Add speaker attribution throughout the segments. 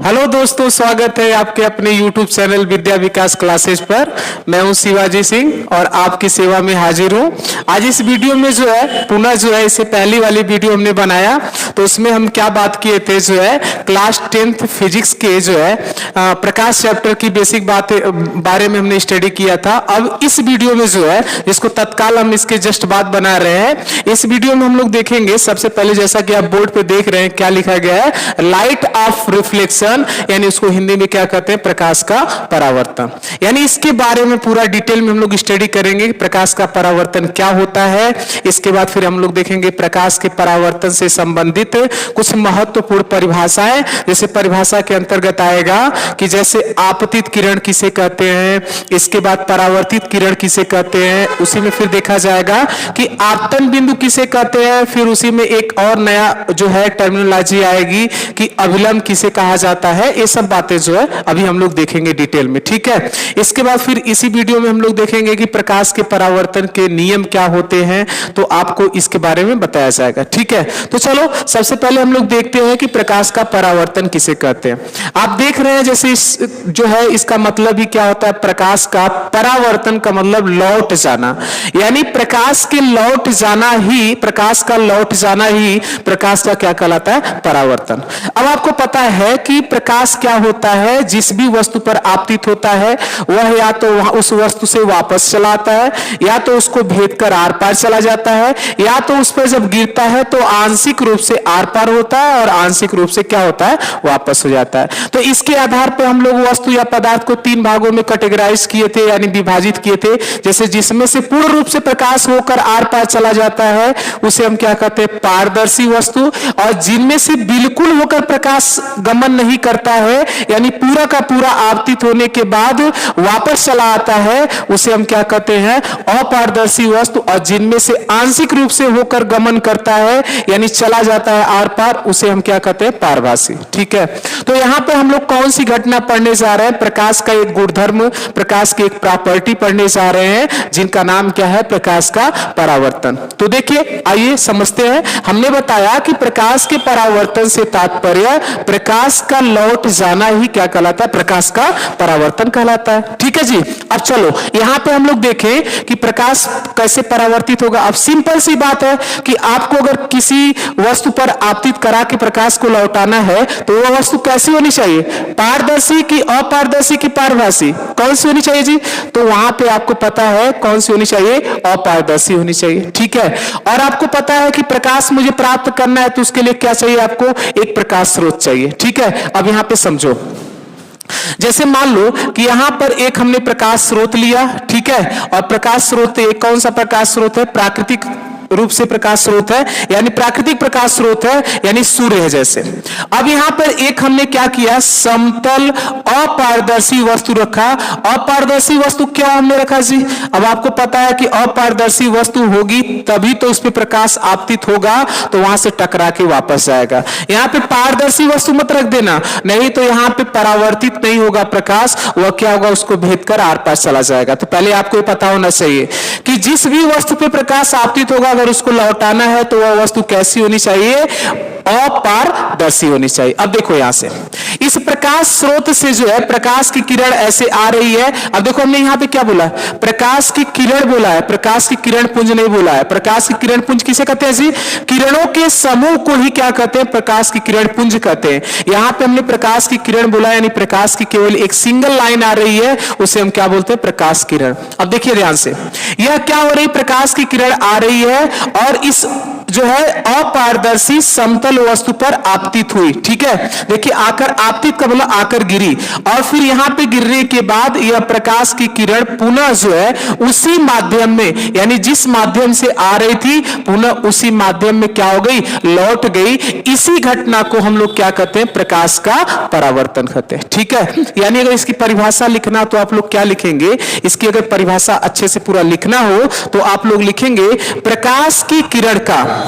Speaker 1: Hello दोस्तों, स्वागत है आपके अपने YouTube चैनल विद्या विकास क्लासेस पर। मैं हूं शिवाजी सिंह और आपकी सेवा में हाजिर हूं। आज इस वीडियो में जो है पुनः इससे पहली वाली वीडियो हमने बनाया तो उसमें हम क्या बात किए थे, क्लास 10th फिजिक्स के प्रकाश चैप्टर की बेसिक बारे में हमने स्टडी किया था। अब इस वीडियो में जिसको तत्काल हम इसके जस्ट बाद बना रहे हैं, इस वीडियो में हम लोग देखेंगे सबसे पहले, जैसा कि आप बोर्ड पे देख रहे हैं क्या लिखा गया है, लाइट ऑफ रिफ्लेक्शन, यानी उसको हिंदी में क्या कहते हैं, प्रकाश का परावर्तन। यानी इसके बारे में पूरा डिटेल में हम लोग स्टडी करेंगे, प्रकाश का परावर्तन क्या होता है। इसके बाद फिर हम लोग देखेंगे प्रकाश के परावर्तन से संबंधित कुछ महत्वपूर्ण परिभाषाएं। जैसे परिभाषा के अंतर्गत आएगा कि जैसे आपतित किरण किसे कहते हैं, इसके बाद परावर्तित किरण किसे कहते हैं, उसी में फिर देखा जाएगा कि आपतन बिंदु किसे कहते हैं, फिर उसी में एक और नया टर्मिनोलॉजी आएगी कि अभिलंब किसे कहा जाता है। ये सब बातें अभी हम लोग देखेंगे डिटेल में, ठीक है। इसके बाद फिर इसी वीडियो में हम लोग देखेंगे कि प्रकाश के परावर्तन के नियम क्या होते हैं, तो आपको इसके बारे में बताया जाएगा, ठीक है। तो चलो सबसे पहले हम लोग देखते हैं कि प्रकाश का परावर्तन किसे कहते हैं। आप देख रहे हैं जैसे इसका मतलब ही क्या होता है, प्रकाश का परावर्तन का मतलब लौट जाना, यानी प्रकाश का लौट जाना ही प्रकाश का क्या कहलाता है, परावर्तन। अब आपको पता है कि प्रकाश क्या होता है, जिस भी वस्तु पर आपतित होता है वह या तो उस वस्तु से वापस चला आता है, या तो उसको भेद कर आर पार चला जाता है, या तो उस पर जब गिरता है तो आंशिक रूप से आर पार होता है और आंशिक रूप से क्या होता है, वापस हो जाता है। तो इसके आधार पर हम लोग वस्तु या पदार्थ को 3 भागों में कैटेगराइज किए थे, यानी विभाजित किए थे। जैसे जिसमें से पूर्ण रूप से प्रकाश होकर आर पार चला जाता है उसे हम क्या कहते हैं, पारदर्शी वस्तु, और जिनमें से बिल्कुल होकर प्रकाश गमन नहीं करता है, यानी पूरा का पूरा आपतित होने के बाद वापस चला आता है, उसे हम क्या कहते हैं, अपारदर्शी वस्तु, और जिनमें से आंशिक रूप से होकर गमन करता है यानी चला जाता है आर पार, उसे हम क्या कहते हैं, पारभासी, ठीक है। तो यहां पे हम लोग कौन सी घटना पढ़ने जा रहे हैं, प्रकाश का एक गुणधर्म, प्रकाश की एक प्रॉपर्टी पढ़ने जा रहे हैं, जिनका नाम क्या है, प्रकाश का परावर्तन। तो देखिए आइए समझते हैं। हमने बताया कि प्रकाश के परावर्तन से तात्पर्य प्रकाश का लौट जाना ही क्या कहलाता है, प्रकाश का परावर्तन कहलाता है, ठीक है जी। अब चलो यहां पे हम लोग देखें कि प्रकाश कैसे परावर्तित होगा। अब सिंपल सी बात है कि आपको अगर किसी वस्तु पर आपतित करा के प्रकाश को लौटाना है तो वह वस्तु कैसी होनी चाहिए, पारदर्शी की अपारदर्शी की पारभासी, कौन सी होनी चाहिए जी। तो वहां पे आपको पता है कौन सी होनी चाहिए, अपारदर्शी होनी चाहिए, ठीक है। और आपको पता है कि प्रकाश मुझे प्राप्त करना है तो उसके लिए क्या चाहिए, आपको एक प्रकाश स्रोत चाहिए, ठीक है। अब यहां पे समझो, जैसे मान लो कि यहां पर एक हमने प्रकाश स्रोत लिया, ठीक है, और प्रकाश स्रोत एक कौन सा प्रकाश स्रोत है, प्राकृतिक रूप से प्रकाश स्रोत है, यानी प्राकृतिक प्रकाश स्रोत है, यानी सूर्य है जैसे। अब यहां पर एक हमने क्या किया, समतल अपारदर्शी वस्तु रखा। अपारदर्शी वस्तु क्या हमने रखा जी, अब आपको पता है कि अपारदर्शी वस्तु होगी तभी तो उस पर प्रकाश आपतित होगा, तो वहां से टकरा के वापस जाएगा। यहां पे पारदर्शी वस्तु मत रख देना, नहीं तो यहां पे परावर्तित नहीं होगा प्रकाश, वह क्या होगा, उसको भेद कर आर पार चला जाएगा। तो पहले आपको ये पता होना चाहिए कि जिस भी वस्तु पे प्रकाश आपतित होगा, अगर उसको लौटाना है तो वह वस्तु कैसी होनी चाहिए, अपारदर्शी होनी चाहिए। अब देखो यहां से इस प्रकाश स्रोत से प्रकाश की किरण ऐसे आ रही है। अब देखो हमने यहां पे क्या बोला, प्रकाश की किरण बोला है, प्रकाश की किरण पुंज नहीं बोला है। प्रकाश की किरण पुंज किसे कहते हैं जी, किरणों के समूह को ही क्या कहते हैं, प्रकाश की किरण पुंज कहते हैं। यहां पे हमने प्रकाश की किरण बोला, यानी प्रकाश की केवल एक सिंगल लाइन आ रही है, उसे हम क्या बोलते हैं, प्रकाश किरण। अब देखिए ध्यान से, यह क्या हो रही, प्रकाश की किरण आ रही है और इस अपारदर्शी समतल वस्तु पर आपतित हुई, ठीक है। देखिए आकर आपतित का मतलब आकर गिरी, और फिर यहां पे गिरने के बाद यह प्रकाश की किरण पुनः उसी माध्यम में, यानी जिस माध्यम से आ रही थी पुनः उसी माध्यम में क्या हो गई, लौट गई। इसी घटना को हम लोग क्या कहते हैं, प्रकाश का परावर्तन कहते हैं, ठीक है। यानी अगर इसकी परिभाषा लिखना तो आप लोग क्या लिखेंगे, इसकी अगर परिभाषा अच्छे से पूरा लिखना हो तो आप लोग लिखेंगे प्रकाश की किरण का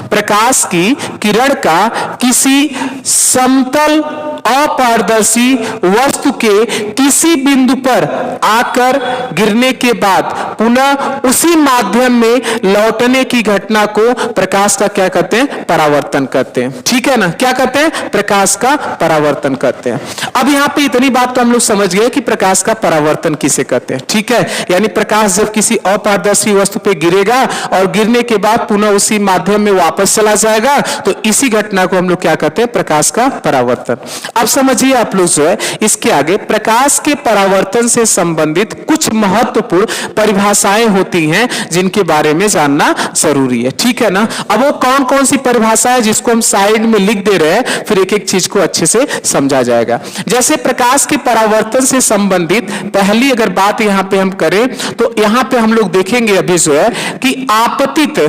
Speaker 1: प्रकाश की किरण का किसी समतल अपारदर्शी वस्तु के किसी बिंदु पर आकर गिरने के बाद पुनः उसी माध्यम में लौटने की घटना को प्रकाश का क्या कहते हैं? परावर्तन कहते हैं। ठीक है ना? क्या कहते हैं? प्रकाश का परावर्तन कहते हैं। अब यहां पे इतनी बात तो हम लोग समझ गए कि प्रकाश का परावर्तन किसे कहते हैं। ठीक है, यानी प्रकाश जब किसी अपारदर्शी वस्तु पे गिरेगा और गिरने के बाद पुनः उसी माध्यम में वापस चला जाएगा, तो इसी घटना को हम लोग क्या कहते हैं? प्रकाश का परावर्तन। अब समझिए आप लोग जो है इसके आगे प्रकाश के परावर्तन से संबंधित कुछ महत्वपूर्ण परिभाषाएं होती हैं जिनके बारे में जानना जरूरी है। ठीक है ना? अब वो कौन कौन सी परिभाषाएं जिसको हम साइड में लिख दे रहे हैं, फिर एक एक चीज को अच्छे से समझा जाएगा। जैसे प्रकाश के परावर्तन से संबंधित पहली अगर बात यहां पे हम करें तो यहां पे हम लोग देखेंगे अभी जो है कि आपतित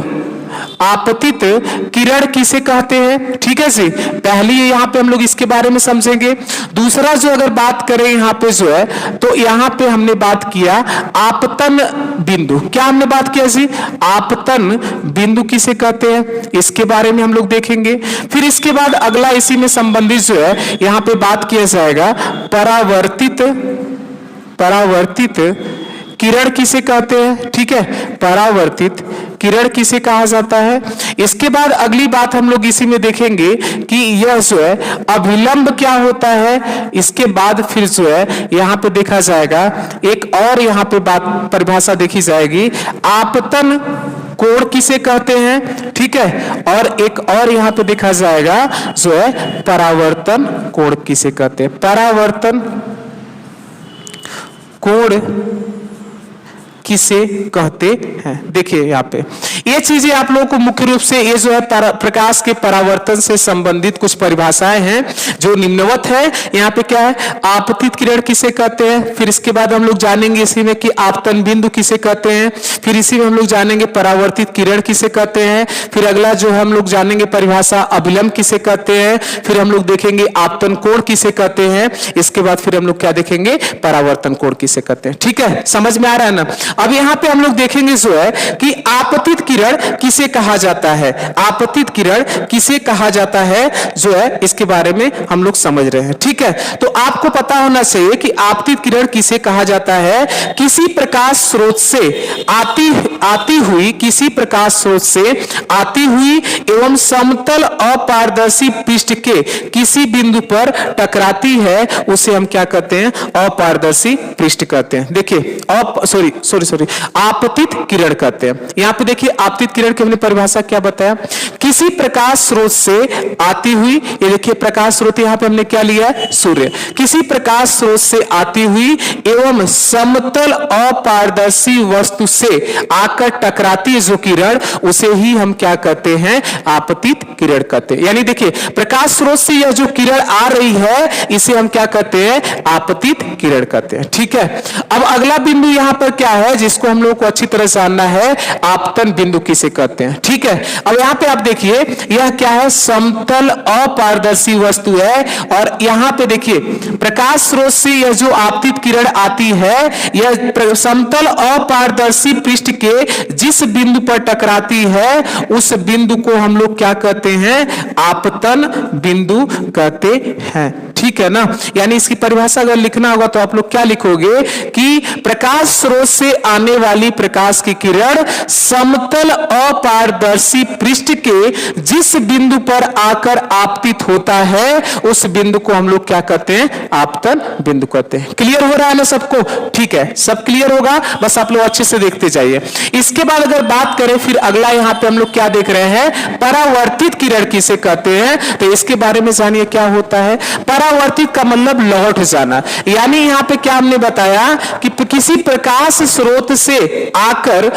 Speaker 1: किरण किसे कहते हैं। ठीक है जी, पहली यहां पे हम लोग इसके बारे में समझेंगे। दूसरा जो अगर बात करें यहां पे जो है तो यहां पे हमने बात किया आपतन बिंदु। क्या हमने बात किया जी? आपतन बिंदु किसे कहते हैं, इसके बारे में हम लोग देखेंगे। फिर इसके बाद अगला इसी में संबंधित जो है यहां पे बात किया जाएगा परावर्तित किरण किसे कहते हैं। ठीक है, परावर्तित किरण किसे कहा जाता है। इसके बाद अगली बात हम लोग इसी में देखेंगे कि यह जो है अभिलंब क्या होता है। इसके बाद फिर जो है यहां पे देखा जाएगा एक और यहां पे बात परिभाषा देखी जाएगी, आपतन कोण किसे कहते हैं। ठीक है, और एक और यहां पे देखा जाएगा जो है परावर्तन कोण किसे कहते हैं। परावर्तन कोण किसे कहते हैं। देखिए यहाँ पे ये चीजें आप लोगों को मुख्य रूप से ये जो है प्रकाश के परावर्तन से संबंधित कुछ परिभाषाएं हैं जो निम्नवत है। यहाँ पे क्या है? आपतित किरण किसे कहते हैं। फिर इसके बाद हम लोग जानेंगे इसी में कि आपतन बिंदु किसे कहते हैं। फिर इसी में हम लोग जानेंगे परावर्तित किरण किसे कहते हैं। फिर अगला जो हम लोग जानेंगे परिभाषा अभिलंब किसे कहते हैं। फिर हम लोग देखेंगे आपतन कोण किसे कहते हैं। इसके बाद फिर हम लोग क्या देखेंगे? परावर्तन कोण किसे कहते हैं। ठीक है, समझ में आ रहा है ना? अब यहां पे हम लोग देखेंगे जो है कि आपतित किरण किसे कहा जाता है। आपतित किरण किसे कहा जाता है जो है इसके बारे में हम लोग समझ रहे हैं। ठीक है, तो आपको पता होना चाहिए कि आपतित किरण किसे कहा जाता है। किसी प्रकाश स्रोत से आती हुई किसी प्रकाश स्रोत से आती हुई एवं समतल अपारदर्शी पृष्ठ के किसी बिंदु पर टकराती है, उसे हम क्या कहते हैं? अपारदर्शी पृष्ठ कहते हैं। देखिए सॉरी आपतित किरण कहते हैं। यहां पे देखिए आपतित किरण की हमने परिभाषा क्या बताया, किसी प्रकाश स्रोत से आती हुई, ये देखिए प्रकाश स्रोत यहां पे हमने क्या लिया है? सूर्य। किसी प्रकाश स्रोत से आती हुई एवं समतल अपारदर्शी वस्तु से आकर टकराती है जो किरण, उसे ही हम क्या कहते हैं? आपतित किरण कहते हैं। यानी देखिए प्रकाश स्रोत से यह जो किरण आ रही है इसे हम क्या कहते हैं? आपतित किरण कहते हैं। ठीक है, अब अगला बिंदु यहां पर क्या है जिसको हम लोग को अच्छी तरह जानना है? आपतन बिंदु किसे कहते हैं। ठीक है, अब यहां पे आप देखिए यह क्या है? समतल अपारदर्शी वस्तु है और यहां पे देखिए प्रकाश स्रोत से यह जो आपतित किरण आती है यह समतल अपारदर्शी पृष्ठ के जिस बिंदु पर टकराती है उस बिंदु को हम लोग क्या कहते हैं? आपतन बिंदु कहते हैं। ठीक है ना? यानी इसकी परिभाषा अगर लिखना होगा तो आप लोग क्या लिखोगे कि प्रकाश स्रोत से आने वाली प्रकाश की किरण समतल अपारदर्शी पृष्ठ के जिस बिंदु पर आकर आपतित होता है उस बिंदु को हम लोग क्या कहते हैं? आपतन बिंदु कहते हैं। क्लियर हो रहा है ना सबको? ठीक है, सब क्लियर होगा, बस आप लोग अच्छे से देखते जाइए। इसके बाद अगर बात करें फिर अगला यहां पे हम लोग क्या देख रहे हैं? परावर्तित किरण किसे कहते हैं, तो इसके बारे में जानिए क्या होता है। परावर्तित का मतलब लौट जाना, यानी यहां पे क्या हमने बताया कि किसी प्रकाश स्रोत से आकर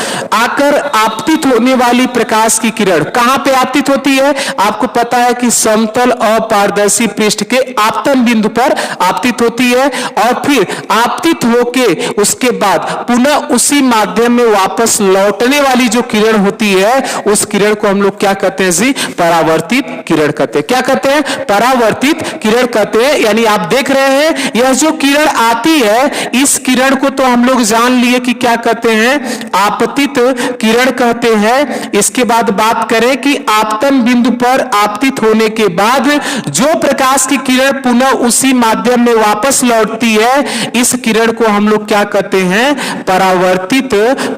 Speaker 1: आपतित होने वाली प्रकाश की किरण कहां पे आपतित होती है? आपको पता है कि समतल अपारदर्शी पृष्ठ के आपतन बिंदु पर आपतित होती है और फिर आपतित होके उसके बाद पुनः उसी माध्यम में वापस लौटने वाली जो किरण होती है उस किरण को हम लोग क्या कहते हैं जी? परावर्तित किरण कहते हैं। क्या कहते हैं? परावर्तित किरण कहते हैं। देखिए, यानी आप देख रहे हैं यह जो किरण आती है, इस किरण को तो हम लोग जान लिए कि क्या कहते हैं, आपतित किरण कहते हैं। इसके बाद बात करें कि आपतन बिंदु पर आपतित होने के बाद जो प्रकाश की किरण पुनः उसी माध्यम में वापस लौटती है, इस किरण को हम लोग क्या कहते हैं, परावर्तित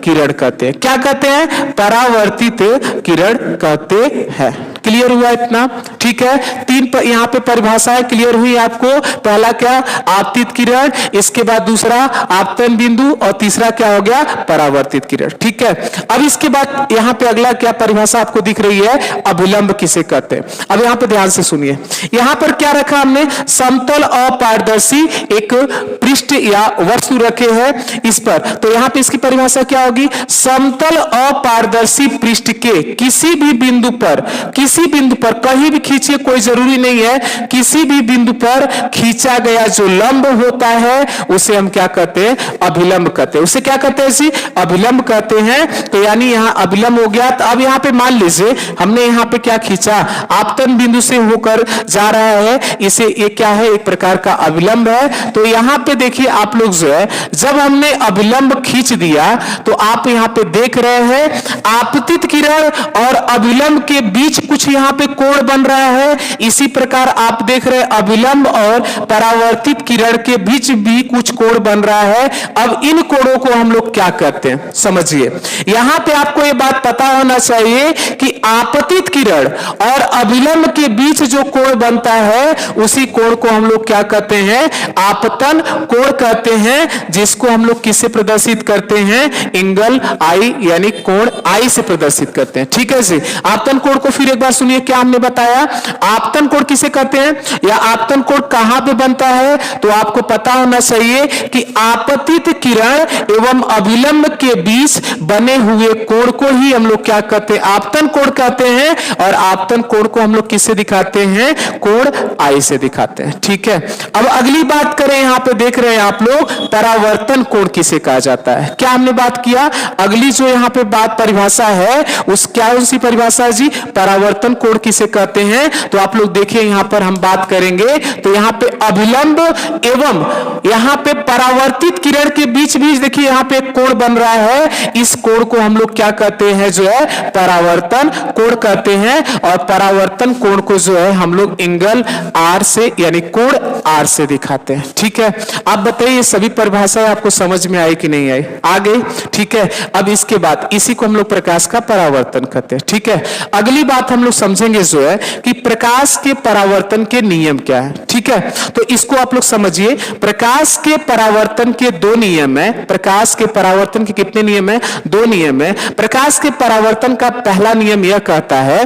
Speaker 1: किरण कहते हैं। क्या कहते हैं, परावर्तित किरण कहते हैं। क्लियर हुआ इतना? ठीक है, तीन यहां पे परिभाषाएं क्लियर हुई आपको। पहला क्या, आपतित किरण, इसके बाद दूसरा आपतन बिंदु, और तीसरा क्या हो गया, परावर्तित किरण। ठीक है, अब इसके बाद यहां पे अगला क्या परिभाषा आपको दिख रही है, अभिलंब किसे कहते हैं। अब यहां पे ध्यान से सुनिए, यहां पर क्या रखा हमने, समतल अपारदर्शी एक पृष्ठ या वस्तु रखे हैं इस पर, तो यहां पे इसकी परिभाषा क्या होगी, समतल अपारदर्शी पृष्ठ के किसी भी बिंदु पर, किसी बिंदु पर कहीं भी खींचिए, कोई जरूरी नहीं है, किसी भी बिंदु पर खींचा गया जो लंब होता है उसे हम क्या कहते हैं, अभिलंब कहते हैं। उसे क्या कहते हैं जी, अभिलंब कहते हैं। तो यानी यहां अभिलंब हो गया। तो अब यहां पे मान लीजिए हमने यहां पे क्या खींचा, आपतन बिंदु से होकर जा रहा है, इसे ये क्या है, एक प्रकार का अभिलंब है। तो यहां पे देखिए आप लोग जो है, जब हमने अभिलंब खींच दिया तो आप यहां पे देख रहे हैं आपतित किरण और अभिलंब के बीच कुछ यहां पे कोण बन रहा है। इसी प्रकार आप देख रहे हैं अभिलंब और परावर्तित किरण के बीच भी कुछ कोण बन रहा है। अब इन कोणों को हम लोग क्या कहते हैं, समझिए। यहां पे आपको यह बात पता होना चाहिए कि आपतित किरण और अभिलंब के बीच जो कोण बनता है उसी कोण को हम लोग क्या कहते हैं, आपतन कोण कहते हैं, जिसको हम लोग किससे प्रदर्शित करते हैं, एंगल आई, यानी कोण आई से प्रदर्शित करते हैं। ठीक है जी। आपतन कोण को फिर एक बार सुनिए, क्या हमने बताया, आपतन कोण किसे कहते हैं, या आपतन कोण कहां पे बनता है, तो आपको पता होना चाहिए कि आपतित किरण एवं अभिलंब के बीच बने हुए कोण को ही हम लोग क्या कहते हैं, आपतन कोण कहते हैं। और आपतन कोण को हम लोग किससे दिखाते हैं, कोण आई से दिखाते हैं। ठीक है, अब अगली बात करें, यहां पे देख रहे हैं आप लोग, परावर्तन कोण किसे कहा जाता है। क्या हमने बात किया, अगली जो यहां पे बात परिभाषा है उस क्या उसी परिभाषा जी, परावर्तन कोण किसे कहते हैं। तो आप लोग देखिए यहां पर हम बात करेंगे, तो यहां पे अभिलंब एवं यहां पे परावर्तित किरण के बीच बीच देखिए यहां पे एक कोण बन रहा है, इस कोण को हम लोग क्या कहते हैं, जो है परावर्तन कोण कहते हैं। और परावर्तन कोण को जो है हम लोग एंगल आर से, यानी कोण आर से दिखाते हैं। ठीक है, आप बताइए ये सभी परिभाषाएं आपको समझ में आई कि नहीं आई, आ गई। ठीक है, अब इसके बाद इसी को हम लोग प्रकाश का परावर्तन कहते हैं। ठीक है, अगली बात हम लोग समझेंगे जो है कि प्रकाश के परावर्तन के नियम क्या है। ठीक है, तो इसको आप लोग समझिए, प्रकाश के परावर्तन के दो नियम है। प्रकाश के परावर्तन के कितने नियम है, दो नियम है। प्रकाश के परावर्तन का पहला नियम यह कहता है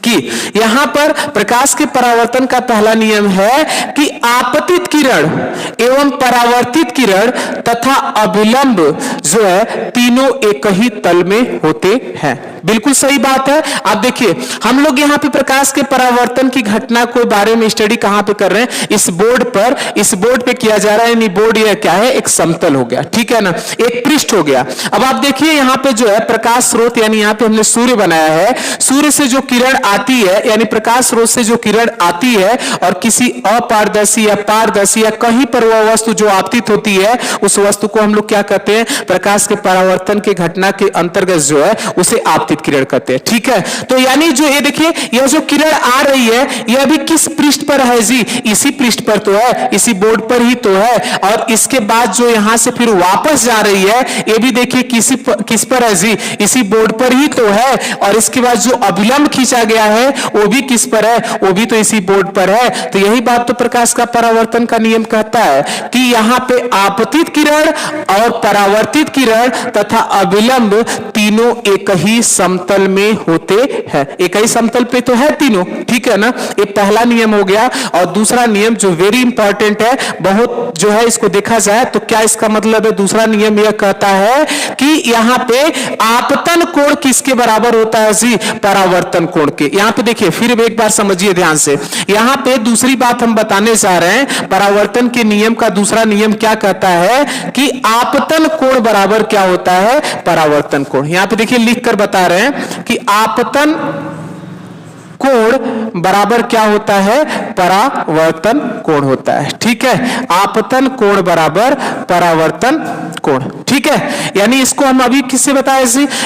Speaker 1: कि यहां पर प्रकाश के परावर्तन का पहला नियम है कि आपतित किरण एवं परावर्तित किरण तथा अभिलंब जो है तीनों एक ही तल में होते हैं। बिल्कुल सही बात है। आप देखिए हम लोग यहाँ पे प्रकाश के परावर्तन की घटना के बारे में स्टडी कहां पे कर रहे हैं, इस बोर्ड पर, इस बोर्ड पे किया जा रहा है। यानी बोर्ड यह क्या है, एक समतल हो गया। ठीक है ना, एक पृष्ठ हो गया। अब आप देखिए यहाँ पे जो है प्रकाश स्रोत, यानी यहाँ पे हमने सूर्य बनाया है। सूर्य से जो किरण आती है, यानी प्रकाश स्रोत से जो किरण आती है और किसी अपारदर्शी या पारदर्शी या कहीं पर वह वस्तु जो आपतित होती है, उस वस्तु को हम लोग क्या कहते हैं, प्रकाश के परावर्तन की घटना के अंतर्गत जो है उसे आपतित किरण कहते हैं। ठीक है, तो यानी जो ये देखिए यह जो किरण आ रही है यह अभी किस पृष्ठ पर है जी, इसी पृष्ठ पर तो है, इसी बोर्ड पर ही तो है। और इसके बाद जो यहां से फिर वापस जा रही है, ये भी देखिए किस पर है जी, इसी बोर्ड पर ही तो है। और इसके बाद जो अभिलंब खींचा गया है वो भी किस पर है, वो भी तो इसी बोर्ड पर है। तो यही बात तो प्रकाश का परावर्तन का नियम कहता है कि यहां पे आपतित किरण और परावर्तित किरण तथा अभिलंब तीनों एक ही समतल में होते हैं। एक ही समतल पे तो है तीनों। ठीक है ना, ये पहला नियम हो गया। और दूसरा नियम जो वेरी इंपॉर्टेंट है, बहुत जो है इसको देखा जाए तो क्या इसका मतलब है, दूसरा नियम यह कहता है कि यहां पे आपतन कोण किसके बराबर होता है जी, परावर्तन कोण के। यहां पे देखिए फिर एक बार समझिए ध्यान से, यहां पे दूसरी बात हम बताने जा रहे हैं। परावर्तन के नियम का दूसरा नियम क्या कहता है कि आपतन कोण बराबर क्या होता है, परावर्तन कोण। यहां पे देखिए लिख कर बता रहे हैं कि आपतन कोण बराबर क्या होता है, परावर्तन कोण होता है। ठीक है, आपतन कोण बराबर परावर्तन कोण। ठीक है, यानी इसको हम अभी किससे बताए,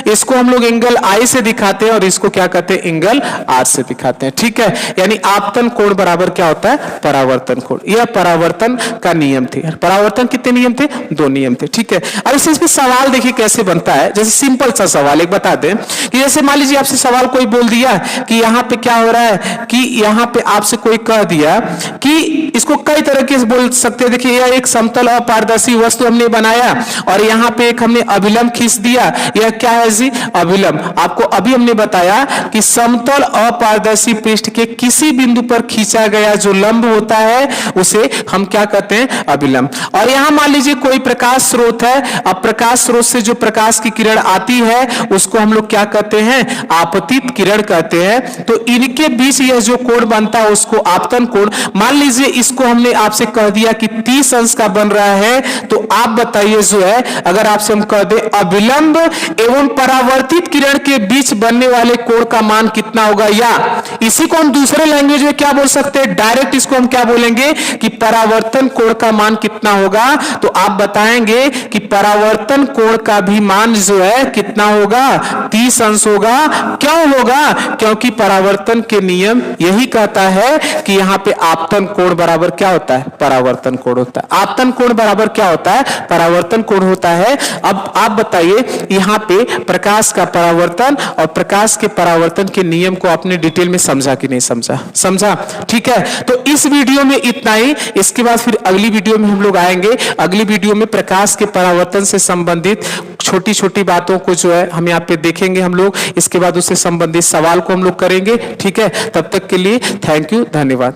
Speaker 1: इसको हम लोग एंगल आई से दिखाते हैं और इसको क्या कहते हैं, एंगल आर से दिखाते हैं। ठीक है, यानी आपतन कोण बराबर क्या होता है, परावर्तन कोण। यह परावर्तन का नियम थे। परावर्तन कितने नियम थे, 2 नियम थे। ठीक है, अब इसमें सवाल देखिए कैसे बनता है। जैसे सिंपल सा सवाल एक बता दें कि जैसे मान लीजिए आपसे सवाल कोई बोल दिया कि यहाँ पे क्या हो रहा है, कि यहाँ पे आपसे कोई कह दिया कि इसको कई तरीके से बोल सकते हैं। देखिए यह एक समतल अपारदर्शी वस्तु हमने बनाया और यहाँ पे एक हमने अभिलंब खींच दिया। यह क्या है जी, अभिलंब। आपको अभी हमने बताया कि समतल अपारदर्शी पृष्ठ के किसी बिंदु पर खींचा गया जो लंब होता है उसे हम क्या कहते हैं, अभिलंब। और यहां मान लीजिए कोई प्रकाश स्रोत है। अब प्रकाश स्रोत से जो प्रकाश की किरण आती है उसको हम लोग क्या कहते हैं, आपतित किरण कहते हैं। तो इनके बीच यह जो कोण बनता है उसको आपतन कोण। मान लीजिए इसको हमने आपसे कह दिया कि 30 अंश का बन रहा है, तो आप बताइए जो है, अगर आपसे हम कह दे अभिलंब एवं परावर्तित किरण के बीच बनने वाले कोण का मान कितना होगा, या इसी को हम दूसरे लैंग्वेज में क्या बोल सकते हैं, डायरेक्ट इसको हम क्या बोलेंगे कि परावर्तन कोण का मान कितना होगा। तो आप बताएंगे कि परावर्तन कोण का भी मान जो है कितना होगा, 30 अंश होगा। क्यों होगा, क्योंकि परावर्तन के नियम यही कहता है कि यहाँ पे आपतन कोण बराबर क्या होता है, परावर्तन कोण होता है। आपतन कोण बराबर क्या होता है, परावर्तन कोण होता है। अब आप बताइए यहाँ पे प्रकाश का परावर्तन और प्रकाश के परावर्तन के नियम को आपने डिटेल में समझा कि नहीं समझा, समझा। ठीक है, तो इस वीडियो में इतना ही। इसके बाद फिर अगली वीडियो में हम लोग आएंगे। अगली वीडियो में प्रकाश के परावर्तन से संबंधित छोटी छोटी बातों को जो है हम यहाँ पे देखेंगे हम लोग। इसके बाद उससे संबंधित सवाल को हम लोग करेंगे। ठीक है, तब तक के लिए थैंक यू, धन्यवाद।